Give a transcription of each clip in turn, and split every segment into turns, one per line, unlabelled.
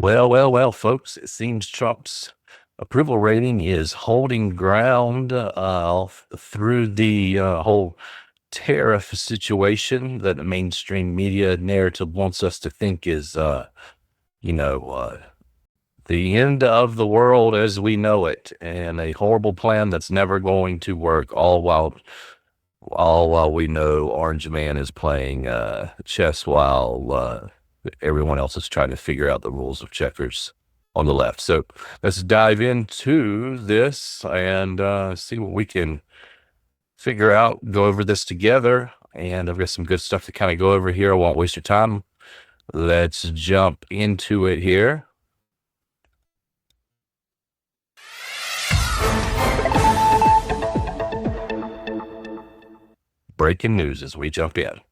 Well, folks, it seems Trump's approval rating is holding ground through the whole tariff situation that the mainstream media narrative wants us to think is, you know, the end of the world as we know it, and a horrible plan that's never going to work. All while we know Orange Man is playing chess while everyone else is trying to figure out the rules of checkers on the left. So let's dive into this and see what we can figure out, go over this together. And I've got some good stuff to kind of go over here. I won't waste your time. Let's jump into it here. Breaking news as we jump in.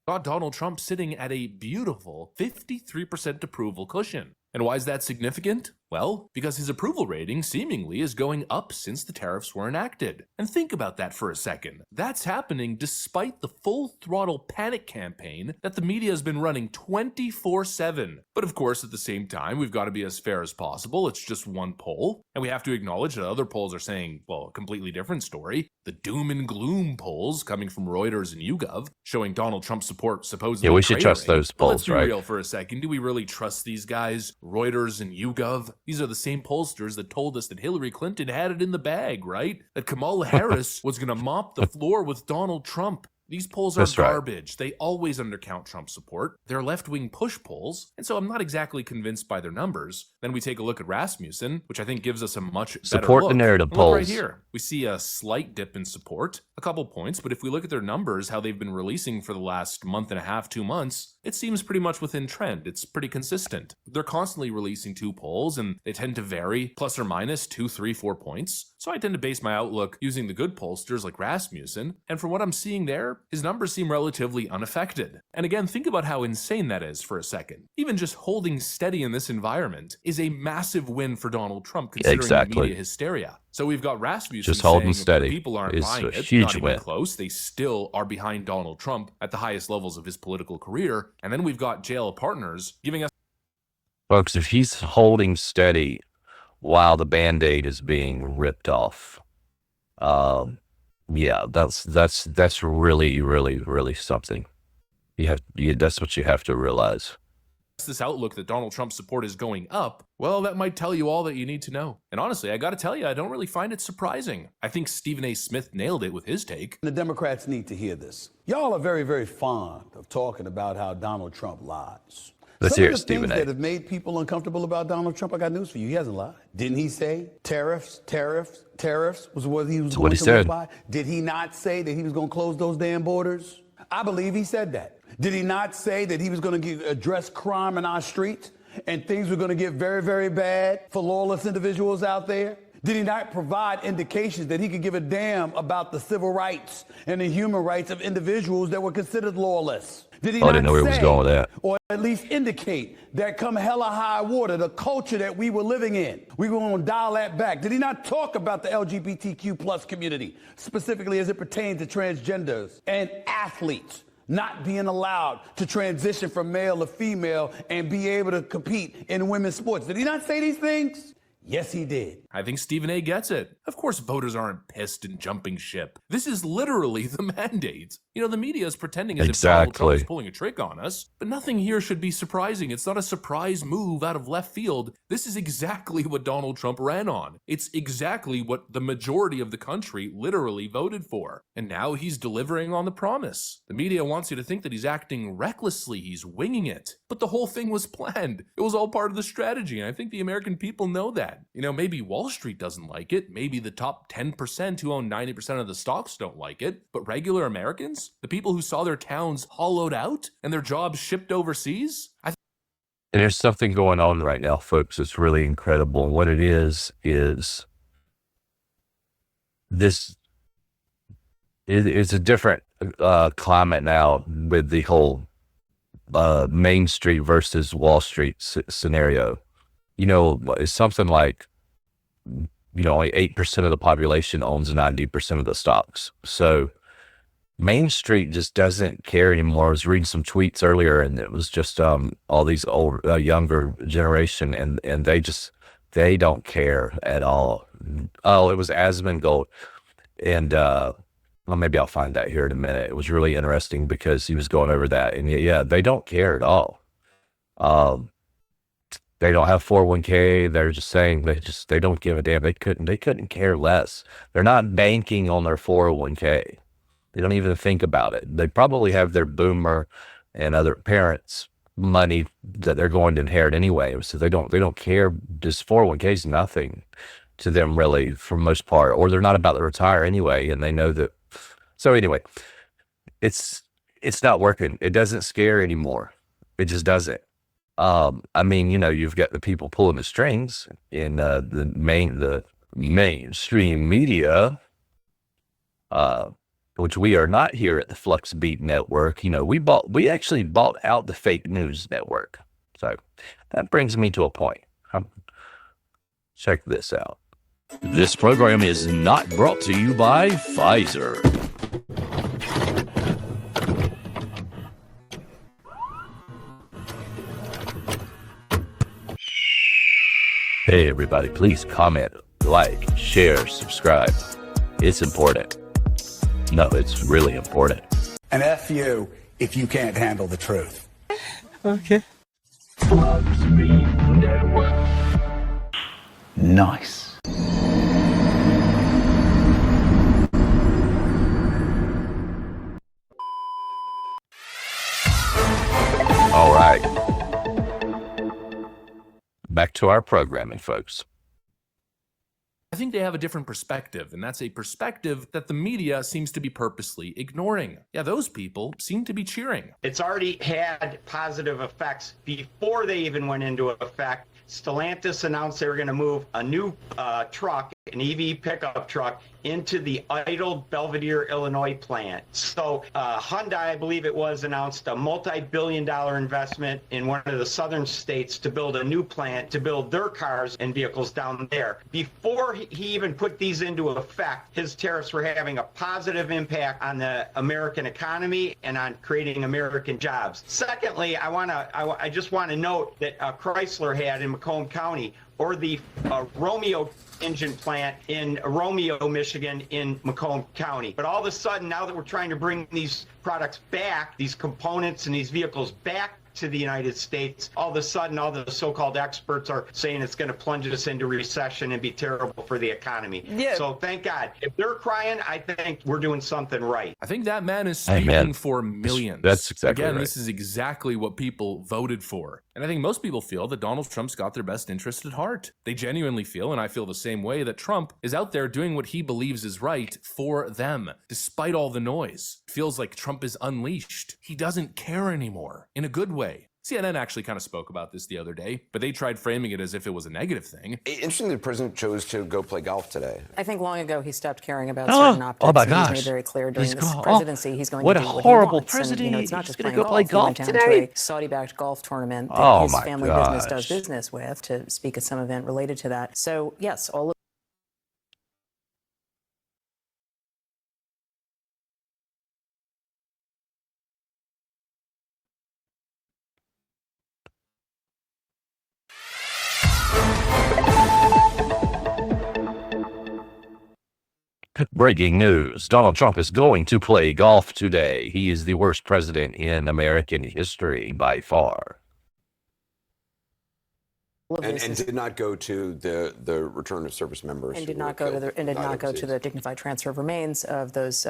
Got Donald Trump sitting at a beautiful 53% approval cushion. And why is that significant? Well, because his approval rating seemingly is going up since the tariffs were enacted. And think about that for a second. That's happening despite the full throttle panic campaign that the media has been running 24/7. But of course, at the same time, we've got to be as fair as possible. It's just one poll. And we have to acknowledge that other polls are saying, well, a completely different story. The doom and gloom polls coming from Reuters and YouGov showing Donald Trump support supposedly.
Yeah, we should trust those polls,
let's be
right?
real for a second. Do we really trust these guys? Reuters and YouGov? These are the same pollsters that told us that Hillary Clinton had it in the bag, right? That Kamala Harris was going to mop the floor with Donald Trump. These polls are garbage. They always undercount Trump support. They're left-wing push polls, and so I'm not exactly convinced by their numbers. Then we take a look at Rasmussen, which I think gives us a much better
support
look.
the narrative
Look
polls.
right here. We see a slight dip in support, a couple points, but if we look at their numbers, how they've been releasing for the last month and a half, 2 months, it seems pretty much within trend. It's pretty consistent. They're constantly releasing two polls, and they tend to vary plus or minus 2, 3, 4 points. So I tend to base my outlook using the good pollsters like Rasmussen, and from what I'm seeing there, his numbers seem relatively unaffected. And again, think about how insane that is for a second. Even just holding steady in this environment is a massive win for Donald Trump considering the media hysteria. So we've got Rasmussen
just holding
saying
steady.
People aren't buying it,
huge
not even
win.
close. They still are behind Donald Trump at the highest levels of his political career. And then we've got JL Partners giving us...
Folks, if he's holding steady while the Band-Aid is being ripped off, yeah, that's really something. That's what you have to realize.
This outlook that Donald Trump's support is going up, well, that might tell you all that you need to know. And honestly, I gotta tell you, I don't really find it surprising. I think Stephen A. Smith nailed it with his take.
The Democrats need to hear this. Y'all are very fond of talking about how Donald Trump lies.
Let's hear it, Stephen A.
Some of the things that have made people uncomfortable about Donald Trump, I got news for you. He hasn't lied. Didn't he say tariffs was what he was going to live by? Did he not say that he was going to close those damn borders? I believe he said that. Did he not say that he was going to address crime in our streets and things were going to get very bad for lawless individuals out there? Did he not provide indications that he could give a damn about the civil rights and the human rights of individuals that were considered lawless? Did he
I didn't know where he was going with that.
Or at least indicate that come hella high water, the culture that we were living in, we were going to dial that back? Did he not talk about the LGBTQ plus community, specifically as it pertains to transgenders and athletes not being allowed to transition from male to female and be able to compete in women's sports? Did he not say these things? Yes, he did.
I think Stephen A. gets it. Of course, voters aren't pissed and jumping ship. This is literally the mandate. You know, the media is pretending as if Donald Trump is pulling a trick on us, but nothing here should be surprising. It's not a surprise move out of left field. This is exactly what Donald Trump ran on. It's exactly what the majority of the country literally voted for. And now he's delivering on the promise. The media wants you to think that he's acting recklessly, he's winging it. But the whole thing was planned. It was all part of the strategy, and I think the American people know that. You know, maybe Wall Street doesn't like it, maybe the top 10% who own 90% of the stocks don't like it, but regular Americans, the people who saw their towns hollowed out and their jobs shipped overseas,
and there's something going on right now, folks. It's really incredible. And what it is this is a different climate now with the whole Main Street versus Wall Street scenario. You know, it's something like only 8% of the population owns 90% of the stocks. So Main Street just doesn't care anymore. I was reading some tweets earlier, and it was just all these old, younger generation, and they don't care at all. Oh, it was Asmongold, and well, maybe I'll find that here in a minute. It was really interesting because he was going over that, and yeah, they don't care at all. They don't have 401k. They're just saying they don't give a damn. They couldn't care less. They're not banking on their 401k. They don't even think about it. They probably have their boomer and other parents' money that they're going to inherit anyway. So they don't care. Just 401k is nothing to them really for the most part, or they're not about to retire anyway, and they know that. So anyway, it's not working. It doesn't scare anymore. It just doesn't. I mean, you've got the people pulling the strings in the mainstream media, which we are not here at the Flux Beat Network. We actually bought out the fake news network. So that brings me to a point. Check this out. This program is not brought to you by Pfizer. Hey everybody, please comment, like, share, subscribe. It's important. No, it's really important.
And F you if you can't handle the truth.
Okay.
Nice.
All right. Back to our programming, folks.
I think they have a different perspective, and that's a perspective that the media seems to be purposely ignoring. Yeah, those people seem to be cheering.
It's already had positive effects before they even went into effect. Stellantis announced they were going to move a new truck, an EV pickup truck, into the idled Belvidere, Illinois plant. So Hyundai, I believe it was, announced a multi-billion-dollar investment in one of the southern states to build a new plant to build their cars and vehicles down there. Before he even put these into effect, his tariffs were having a positive impact on the American economy and on creating American jobs. Secondly, I just want to note that Chrysler had in Macomb County, or the Romeo engine plant in Romeo, Michigan, in Macomb County. But all of a sudden, now that we're trying to bring these products back, these components and these vehicles back to the United States, all of a sudden, all the so-called experts are saying it's going to plunge us into recession and be terrible for the economy. Yeah. So thank God. If they're crying, I think we're doing something right.
I think that man is speaking for millions.
That's exactly
Again,
right.
This is exactly what people voted for. And I think most people feel that Donald Trump's got their best interest at heart. They genuinely feel, and I feel the same way, that Trump is out there doing what he believes is right for them, despite all the noise. It feels like Trump is unleashed. He doesn't care anymore, in a good way. CNN actually kind of spoke about this the other day, but they tried framing it as if it was a negative thing.
Interesting that the president chose to go play golf today.
I think long ago he stopped caring about certain optics.
Oh my
and
gosh.
He's made very clear during this
gone.
presidency he's going
What
to
a
do what
horrible
he wants.
president.
And, it's not
He's
just
gonna
playing
go play
golf.
golf
He went down
today.
to a Saudi-backed golf tournament that
Oh
his
my
family business does
gosh.
business with, to speak at some event related to that. So yes, all of
Breaking news. Donald Trump is going to play golf today. He is the worst president in American history by far.
And did not go to the return of service members.
and
who
did
were
not go to
killed,
the and did
died
not go to
overseas.
the dignified transfer of remains of those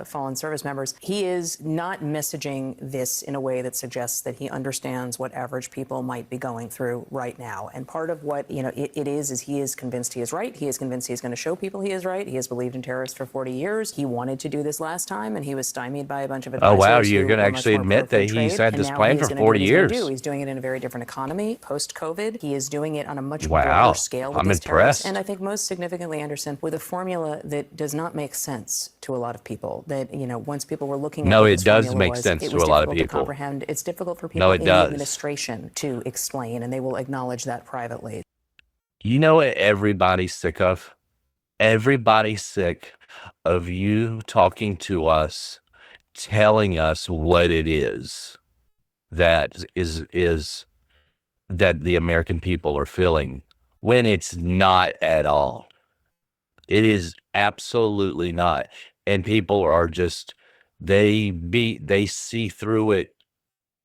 fallen service members. He is not messaging this in a way that suggests that he understands what average people might be going through right now. And part of what it is he is convinced he is right. He is convinced he's going to show people he is right. He has believed in terrorists for 40 years. He wanted to do this last time, and he was stymied by a bunch of advisors.
Oh, wow. You're
who
going to
were much
actually
more
admit
pro-free
that he's
trade.
had
And
this
now
plan
he is
for
gonna do what
40
he's gonna
years.
do. He's doing it in a very different economy post-COVID. He is doing it on a much
Wow.
broader scale with
I'm
these tariffs.
impressed.
And I think most significantly, Anderson, with a formula that does not make sense to a lot of people. That, once people were looking at
No,
what
it
this
does
formula
make
was,
sense
it
to
was
a lot of
difficult to
people.
comprehend. It's difficult for people
No,
in
it
the
does.
administration to explain, and they will acknowledge that privately.
You know what everybody's sick of? Everybody's sick of you talking to us, telling us what it is that is that the American people are feeling when it's not at all. It is absolutely not. And people are just they see through it.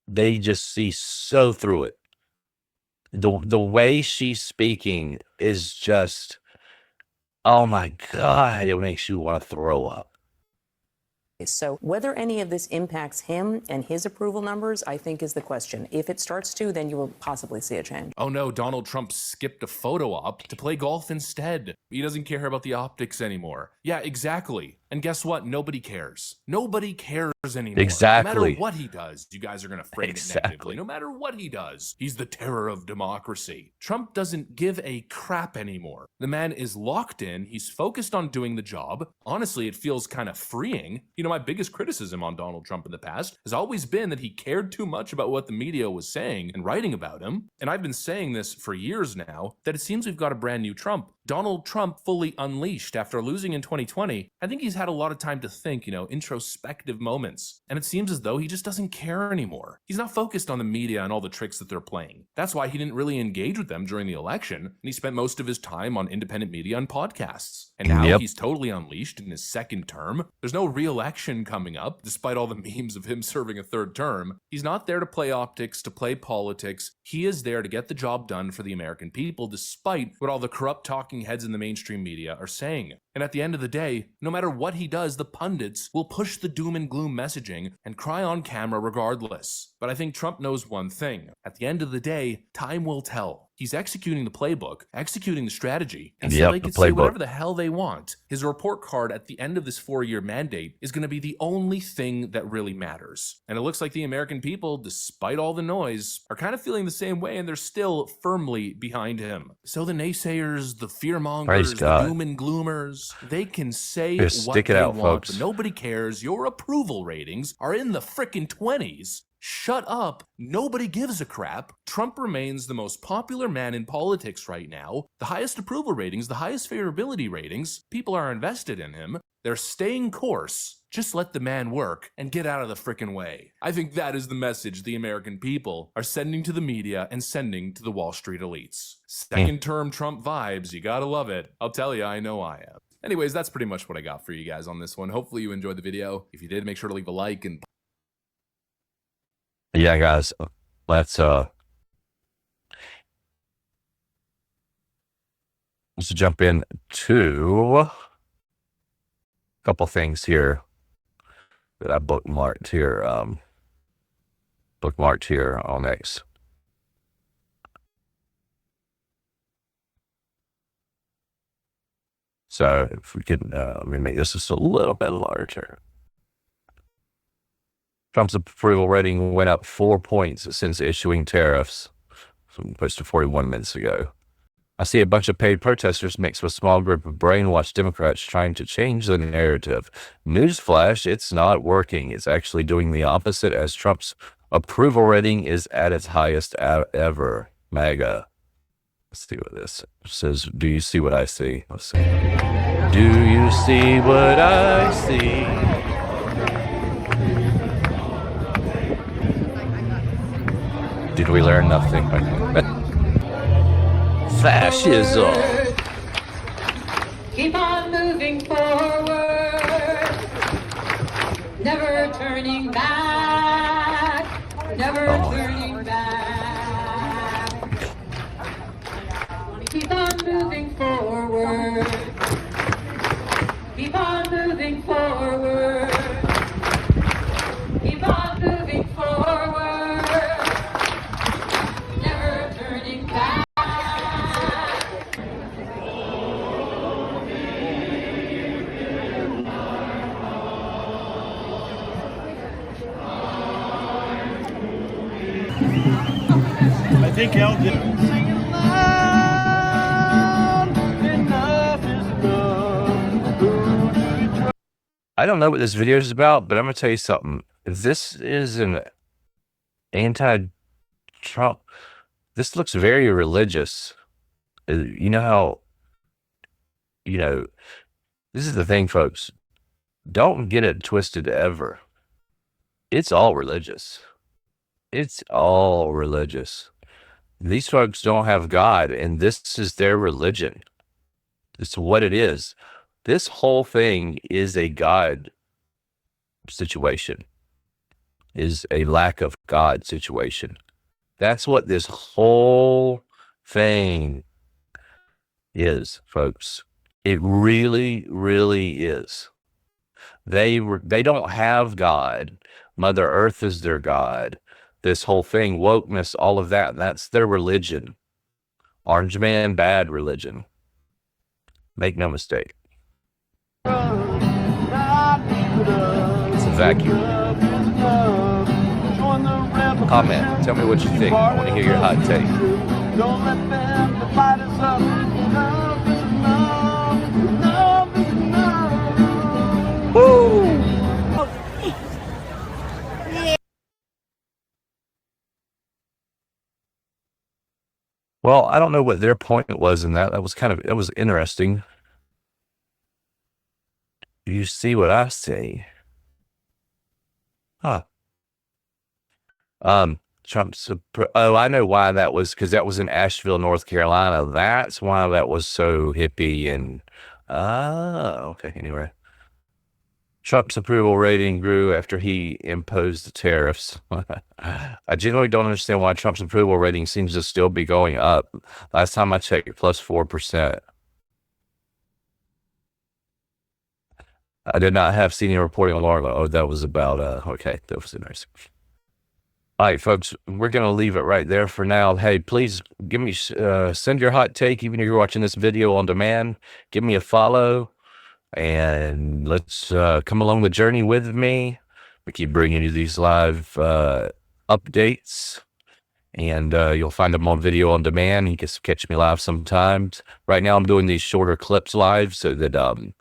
They just see so through it. The way she's speaking is just, oh my God, it makes you want to throw up.
So whether any of this impacts him and his approval numbers, I think is the question. If it starts to, then you will possibly see a change.
Oh no, Donald Trump skipped a photo op to play golf instead. He doesn't care about the optics anymore. Yeah, exactly. And guess what? Nobody cares. Nobody cares anymore.
Exactly.
No matter what he does, you guys are going to frame it negatively. No matter what he does, he's the terror of democracy. Trump doesn't give a crap anymore. The man is locked in. He's focused on doing the job. Honestly, it feels kind of freeing. You know, my biggest criticism on Donald Trump in the past has always been that he cared too much about what the media was saying and writing about him. And I've been saying this for years now, that it seems we've got a brand new Trump. Donald Trump fully unleashed after losing in 2020. I think he's had a lot of time to think, introspective moments. And it seems as though he just doesn't care anymore. He's not focused on the media and all the tricks that they're playing. That's why he didn't really engage with them during the election. And he spent most of his time on independent media and podcasts. And now he's totally unleashed in his second term. There's no re-election coming up, despite all the memes of him serving a third term. He's not there to play optics, to play politics. He is there to get the job done for the American people, despite what all the corrupt talking heads in the mainstream media are saying. And at the end of the day, no matter what he does, the pundits will push the doom and gloom messaging and cry on camera regardless. But I think Trump knows one thing. At the end of the day, time will tell. He's executing the playbook, executing the strategy, and so they can say whatever the hell they want. His report card at the end of this 4-year mandate is going to be the only thing that really matters. And it looks like the American people, despite all the noise, are kind of feeling the same way, and they're still firmly behind him. So the naysayers, the fearmongers, the doom and gloomers, they can say what they want, but nobody cares. Your approval ratings are in the frickin' 20s. Shut up. Nobody gives a crap. Trump remains the most popular man in politics right now. The highest approval ratings, the highest favorability ratings. People are invested in him. They're staying course. Just let the man work and get out of the frickin' way. I think that is the message the American people are sending to the media and sending to the Wall Street elites. Second term Trump vibes. You gotta love it. I'll tell you, I know I am. Anyways, that's pretty much what I got for you guys on this one. Hopefully you enjoyed the video. If you did, make sure to leave a like and
yeah, guys, let's jump in to a couple things here that I bookmarked here on X. So if we can, let me make this just a little bit larger. Trump's approval rating went up 4 points since issuing tariffs, posted 41 minutes ago. I see a bunch of paid protesters mixed with a small group of brainwashed Democrats trying to change the narrative. Newsflash, it's not working. It's actually doing the opposite, as Trump's approval rating is at its highest ever. MAGA. Let's see what this says. Do you see what I see? Let's see. Do you see what I see? Did we learn nothing? Fascism.
Keep on moving forward, never turning back, never turning back. Keep on moving forward, keep on moving forward, keep on moving forward.
I think Al did. Singing loud, enough is enough.
I don't know what this video is about, but I'm going to tell you something. This is an anti-Trump. This looks very religious. You know how, you know, this is the thing, folks. Don't get it twisted ever. It's all religious. It's all religious. These folks don't have God, and this is their religion. It's what it is. This whole thing is a God situation, is a lack of God situation. That's what this whole thing is, folks. It really, really is. They don't have God. Mother Earth is their God. This whole thing, wokeness, all of that, that's their religion. Orange man, bad religion. Make no mistake. It's a vacuum. Comment. Tell me what you think. I want to hear your hot take.
Don't let them divide us up. Love is enough. Love is enough.
Woo! Well, I don't know what their point was in that. That was interesting. You see what I see? Huh. Oh, I know why that was, because that was in Asheville, North Carolina. That's why that was so hippie and okay. Anyway, Trump's approval rating grew after he imposed the tariffs. I genuinely don't understand why Trump's approval rating seems to still be going up. Last time I checked, plus 4%. I did not have seen any reporting on Laura. Oh, that was about okay, that was interesting. All right, folks, we're going to leave it right there for now. Hey, please give me, send your hot take, even if you're watching this video on demand. Give me a follow, and let's come along the journey with me. We keep bringing you these live updates, and you'll find them on video on demand. You can catch me live sometimes. Right now, I'm doing these shorter clips live so that I'm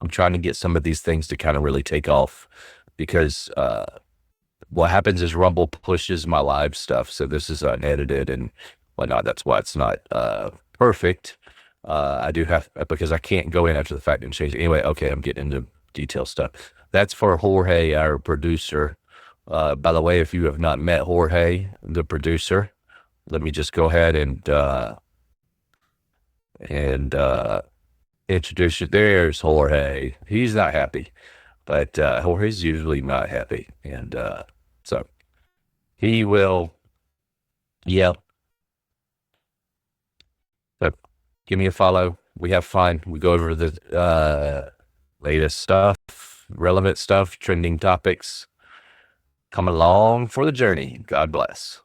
trying to get some of these things to kind of really take off, because what happens is Rumble pushes my live stuff, so this is unedited and whatnot. That's why it's not perfect. I do have, because I can't go in after the fact and change it. Anyway, okay, I'm getting into detail stuff. That's for Jorge, our producer. By the way, if you have not met Jorge, the producer, let me just go ahead and introduce you. There's Jorge. He's not happy, but Jorge's usually not happy, and so he will, yeah. So give me a follow. We have fun. We go over the latest stuff, relevant stuff, trending topics. Come along for the journey. God bless.